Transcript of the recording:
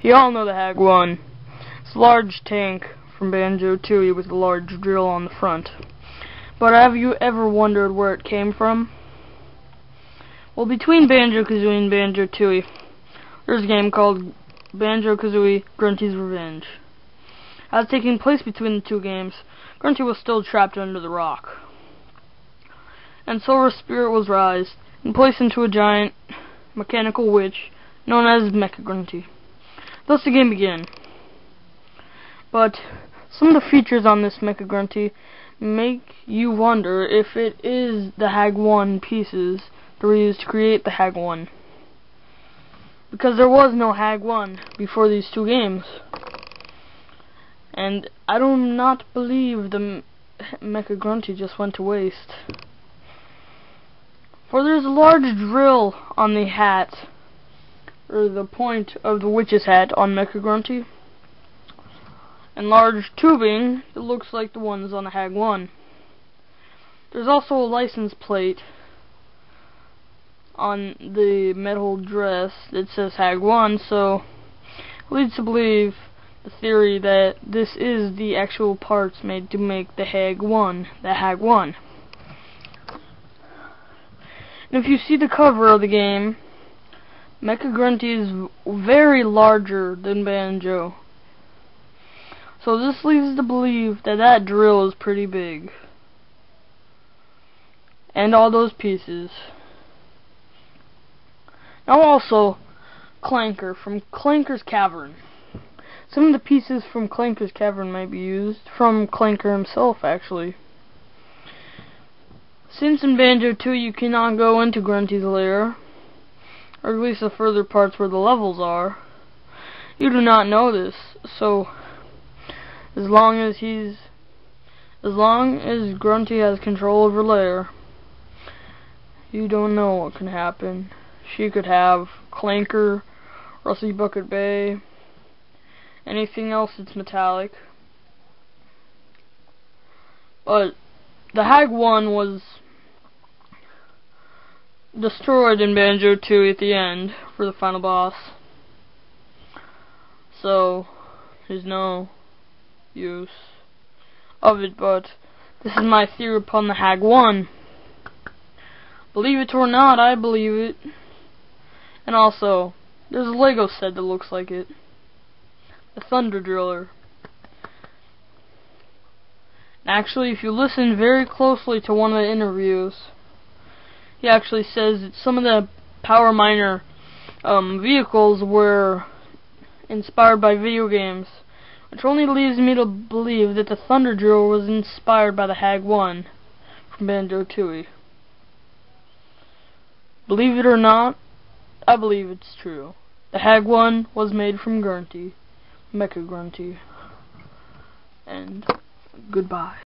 You all know the Hag 1. It's a large tank from Banjo Tooie with a large drill on the front. But have you ever wondered where it came from? Well, between Banjo-Kazooie and Banjo Tooie, there's a game called Banjo-Kazooie Grunty's Revenge. As taking place between the two games, Grunty was still trapped under the rock. And so her spirit was raised and placed into a giant mechanical witch known as Mecha Grunty. Thus the game began. But some of the features on this Mecha Grunty make you wonder if it is the Hag 1 pieces that were used to create the Hag 1. Because there was no Hag 1 before these two games. And I do not believe the Mecha Grunty just went to waste. For there's a large drill on the hat, or the point of the witch's hat on Mecha Grunty, and large tubing that looks like the ones on the Hag 1. There's also a license plate on the metal dress that says Hag 1, so it leads to believe the theory that this is the actual parts made to make the Hag 1, And if you see the cover of the game, Mecha Grunty is very larger than Banjo. So this leads to believe that that drill is pretty big. And all those pieces. Now also, Clanker from Clanker's Cavern. Some of the pieces from Clanker's Cavern might be used from Clanker himself, actually. Since in Banjo 2 you cannot go into Grunty's lair, or at least the further parts where the levels are, you do not know this, so as long as Grunty has control over lair, you don't know what can happen. She could have Clanker, Rusty Bucket Bay, anything else that's metallic. But the Hag 1 was destroyed in Banjo 2 at the end for the final boss. So there's no use of it, but this is my theory upon the Hag 1. Believe it or not, I believe it. And also, there's a Lego set that looks like it. The Thunder Driller. Actually, if you listen very closely to one of the interviews, he actually says that some of the Power Miner vehicles were inspired by video games, which only leaves me to believe that the Thunder Drill was inspired by the Hag 1 from Banjo Tooie. Believe it or not, I believe it's true. The Hag 1 was made from Grunty, Mecha Grunty. And goodbye.